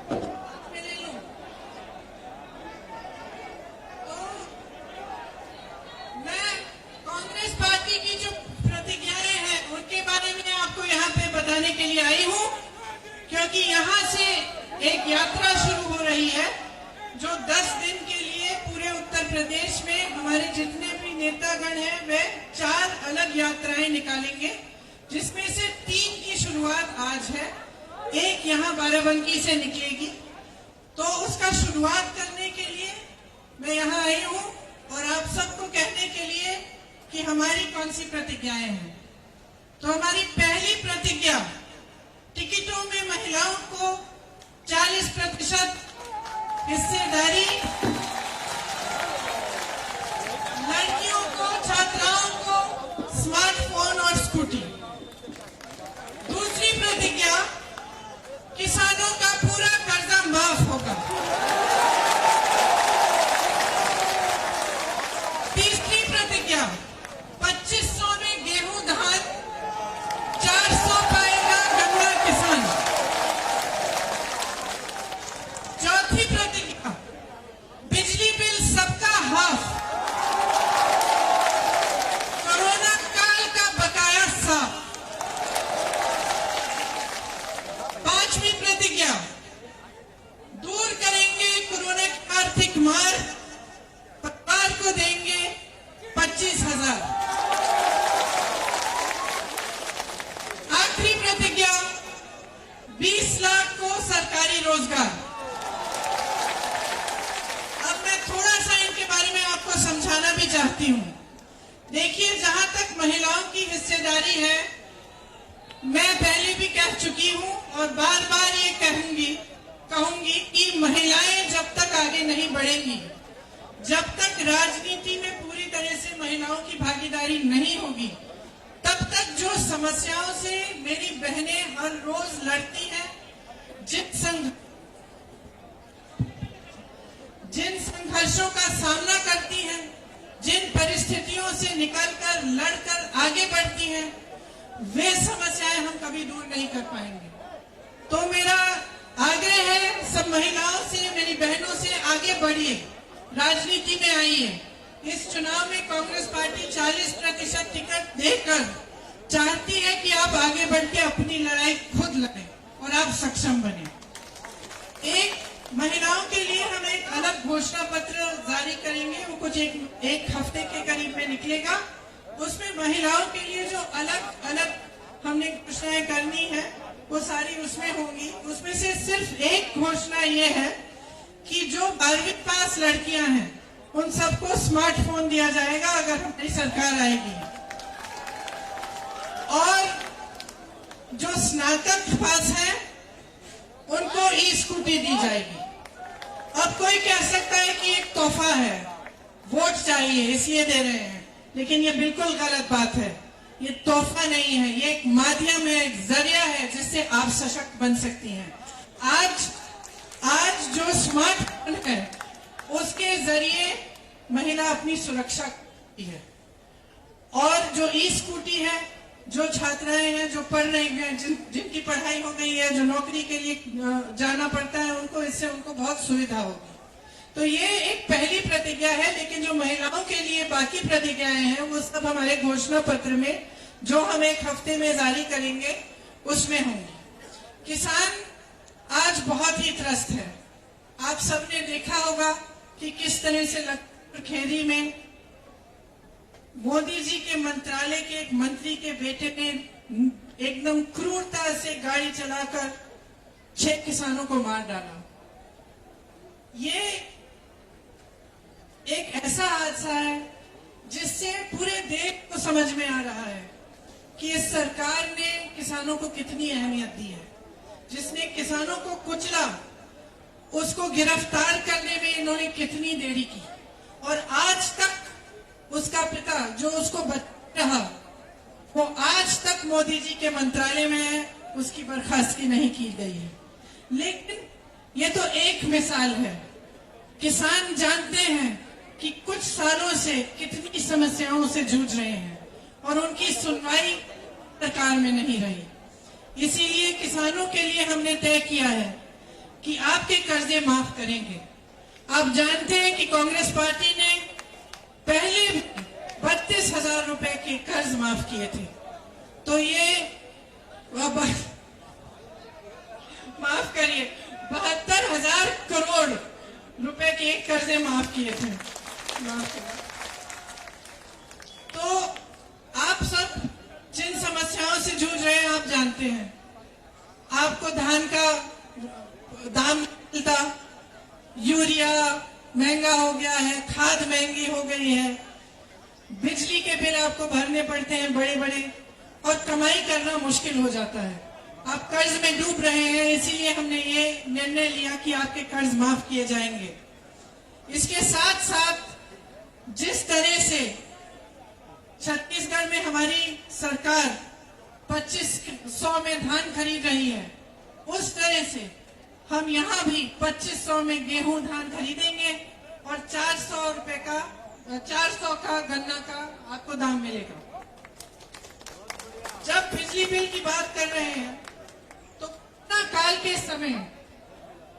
मैं कांग्रेस पार्टी की जो प्रतिज्ञाएं हैं उनके बारे में आपको यहाँ पे बताने के लिए आई हूँ, क्योंकि यहाँ से एक यात्रा शुरू हो रही है जो 10 दिन के लिए पूरे उत्तर प्रदेश में हमारे जितने भी नेतागण हैं वे 4 अलग यात्राएं निकालेंगे, जिसमें से 3 की शुरुआत आज है, एक यहाँ बाराबंकी से निकलेगी। तो उसका शुरुआत करने के लिए मैं यहाँ आई हूँ और आप सबको कहने के लिए कि हमारी कौन सी प्रतिज्ञाएं हैं। तो हमारी पहली प्रतिज्ञा, टिकटों में महिलाओं को 40% हिस्सेदारी, लड़कियों को, छात्राओं को स्मार्टफोन और स्कूटी। दूसरी प्रतिज्ञा, किसानों का पूरा कर्जा माफ होगा। तीसरी प्रतिज्ञा, 2500 में गेहूं धान, 400 पाएगा गन्ना किसान। चौथी प्रतिज्ञा, बिजली बिल सबका हाफ, कोरोना काल का बकाया साफ। पांचवी प्रतिज्ञा, दूर करेंगे कोरोना की आर्थिक मार, परिवार को देंगे 25,000। आखिरी प्रतिज्ञा, 20 लाख को सरकारी रोजगार। अब मैं थोड़ा सा इनके बारे में आपको समझाना भी चाहती हूँ। देखिए, जहां तक महिलाओं की हिस्सेदारी है, मैं पहले भी कह चुकी हूँ और बार बार ये कहूंगी कि महिलाएं जब तक आगे नहीं बढ़ेंगी, जब तक राजनीति में पूरी तरह से महिलाओं की भागीदारी नहीं होगी, तब तक जो समस्याओं से मेरी बहनें हर रोज लड़ती हैं, जिन संघर्षों का सामना करती हैं, जिन परिस्थितियों से निकलकर लड़कर आगे बढ़ती हैं, वे समस्याएं हम कभी दूर नहीं कर पाएंगे। तो मेरा आग्रह है सब महिलाओं से, मेरी बहनों से, आगे बढ़िए, राजनीति में आइए। इस चुनाव में कांग्रेस पार्टी 40% टिकट देकर चाहती है कि आप आगे बढ़ के अपनी लड़ाई खुद लड़ें और आप सक्षम बने। एक महिलाओं के लिए हम एक अलग घोषणा पत्र जारी करेंगे, वो कुछ एक हफ्ते के करीब में निकलेगा। उसमें महिलाओं के लिए जो अलग अलग हमने घोषणाएं करनी है वो सारी उसमें होंगी। उसमें से सिर्फ एक घोषणा ये है कि जो 12वीं पास लड़कियां हैं उन सबको स्मार्टफोन दिया जाएगा अगर हमारी सरकार आएगी, और जो स्नातक पास हैं उनको ई स्कूटी दी जाएगी। अब कोई कह सकता है कि एक तोहफा है, वोट चाहिए इसलिए दे रहे हैं, लेकिन ये बिल्कुल गलत बात है। ये तोहफा नहीं है, ये एक माध्यम है, एक जरिया है जिससे आप सशक्त बन सकती हैं। आज जो स्मार्टफोन है उसके जरिए महिला अपनी सुरक्षा करती है, और जो ई स्कूटी है, जो छात्राएं हैं जो पढ़ रही हैं, जिनकी पढ़ाई हो गई है, जो नौकरी के लिए जाना पड़ता है, उनको इससे उनको बहुत सुविधा होगी। तो ये एक पहली प्रतिज्ञा है, लेकिन जो महिलाओं के लिए बाकी प्रतिज्ञाएं हैं वो सब हमारे घोषणा पत्र में, जो हम एक हफ्ते में जारी करेंगे, उसमें होंगी। किसान आज बहुत ही त्रस्त है। आप सबने देखा होगा कि किस तरह से लखनऊ खेरी में मोदी जी के मंत्रालय के एक मंत्री के बेटे ने एकदम क्रूरता से गाड़ी चलाकर 6 किसानों को मार डाला। ये एक ऐसा हादसा है जिससे पूरे देश को समझ में आ रहा है कि इस सरकार ने किसानों को कितनी अहमियत दी है। जिसने किसानों को कुचला, उसको गिरफ्तार करने में इन्होंने कितनी देरी की, और आज तक उसका पिता जो उसको बचा रहा, वो आज तक मोदी जी के मंत्रालय में है, उसकी बर्खास्तगी नहीं की गई है। लेकिन ये तो एक मिसाल है। किसान जानते हैं कि कुछ सालों से कितनी समस्याओं से जूझ रहे हैं और उनकी सुनवाई सरकार में नहीं रही। इसीलिए किसानों के लिए हमने तय किया है कि आपके कर्जे माफ करेंगे। आप जानते हैं कि कांग्रेस पार्टी ने पहले 32,000 रुपए के कर्ज माफ किए थे, तो ये माफ करिए 72,000 करोड़ रुपए के कर्जे माफ किए थे। तो आप सब जिन समस्याओं से जूझ रहे हैं आप जानते हैं। आपको धान का दाम मिलता, यूरिया महंगा हो गया है, खाद महंगी हो गई है, बिजली के बिल आपको भरने पड़ते हैं बड़े बड़े, और कमाई करना मुश्किल हो जाता है। आप कर्ज में डूब रहे हैं, इसीलिए हमने ये निर्णय लिया कि आपके कर्ज माफ किए जाएंगे। इसके साथ साथ जिस तरह से छत्तीसगढ़ में हमारी सरकार 2500 में धान खरीद रही है, उस तरह से हम यहाँ भी 2500 में गेहूं धान खरीदेंगे और 400 का गन्ना का आपको दाम मिलेगा। जब बिजली बिल की बात कर रहे हैं तो कोरोना काल के समय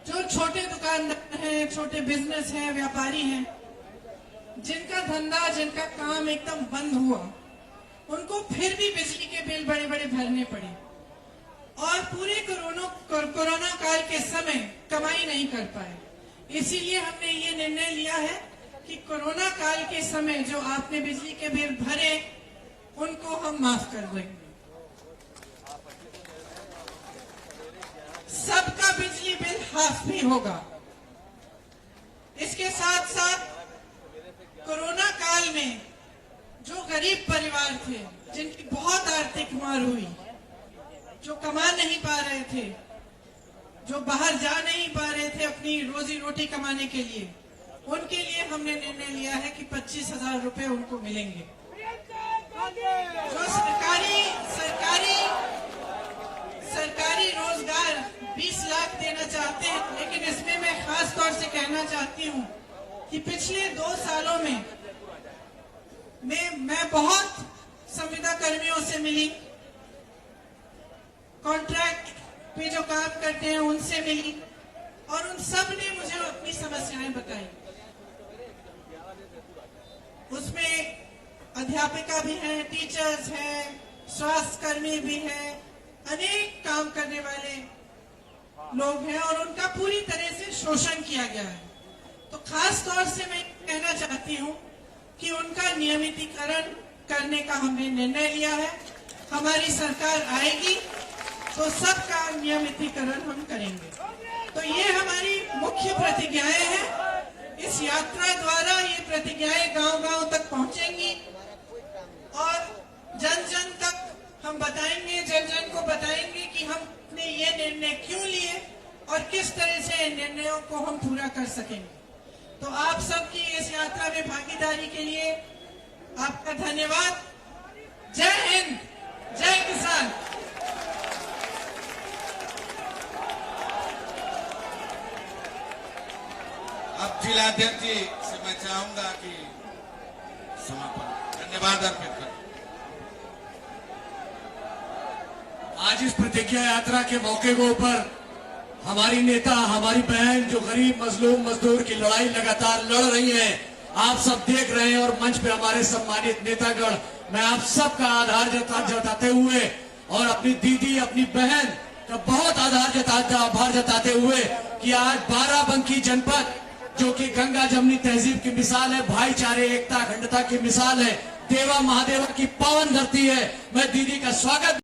जो छोटे दुकानदार हैं, छोटे बिजनेस हैं, व्यापारी हैं, जिनका धंधा, जिनका काम एकदम बंद हुआ, उनको फिर भी बिजली के बिल बड़े बड़े भरने पड़े और पूरे कोरोना काल के समय कमाई नहीं कर पाए। इसीलिए हमने ये निर्णय लिया है कि कोरोना काल के समय जो आपने बिजली के बिल भरे उनको हम माफ कर देंगे। सबका बिजली बिल हाफ भी होगा। इसके साथ साथ कोरोना काल में जो गरीब परिवार थे, जिनकी बहुत आर्थिक मार हुई, जो कमा नहीं पा रहे थे, जो बाहर जा नहीं पा रहे थे अपनी रोजी रोटी कमाने के लिए, उनके लिए हमने निर्णय लिया है कि 25,000 रुपए उनको मिलेंगे। जो सरकारी रोजगार 20 लाख देना चाहते हैं, लेकिन इसमें मैं खास तौर से कहना चाहती हूँ कि पिछले 2 सालों में मैं बहुत संविदा कर्मियों से मिली, कॉन्ट्रैक्ट पे जो काम करते हैं उनसे मिली, और उन सब ने मुझे अपनी समस्याएं बताई। उसमें अध्यापिका भी हैं, टीचर्स हैं, स्वास्थ्य कर्मी भी हैं, अनेक काम करने वाले लोग हैं, और उनका पूरी तरह से शोषण किया गया है। तो खास तौर से मैं कहना चाहती हूँ कि उनका नियमितीकरण करने का हमने निर्णय लिया है। हमारी सरकार आएगी तो सबका नियमितीकरण हम करेंगे। तो ये हमारी मुख्य प्रतिज्ञाएं हैं। इस यात्रा द्वारा ये प्रतिज्ञाएं गांव-गांव तक पहुंचेंगी और जन जन तक हम बताएंगे, जन जन को बताएंगे कि हमने ये निर्णय क्यों लिए और किस तरह से इन निर्णयों को हम पूरा कर सकेंगे। तो आप सबकी इस यात्रा में भागीदारी के लिए आपका धन्यवाद। जय हिंद, जय किसान। अब जिलाध्यक्ष जी से मैं चाहूंगा कि समापन धन्यवाद अर्पित करें। आज इस प्रतिज्ञा यात्रा के मौके के ऊपर हमारी नेता, हमारी बहन जो गरीब मजलूम मजदूर की लड़ाई लगातार लड़ रही हैं, आप सब देख रहे हैं, और मंच पे हमारे सम्मानित नेतागण, मैं आप सबका आभार जताते हुए और अपनी दीदी, अपनी बहन का बहुत आभार जताते हुए कि आज बाराबंकी जनपद जो कि गंगा जमुनी तहजीब की मिसाल है, भाईचारे, एकता, अखंडता की मिसाल है, देवा महादेवा की पावन धरती है, मैं दीदी का स्वागत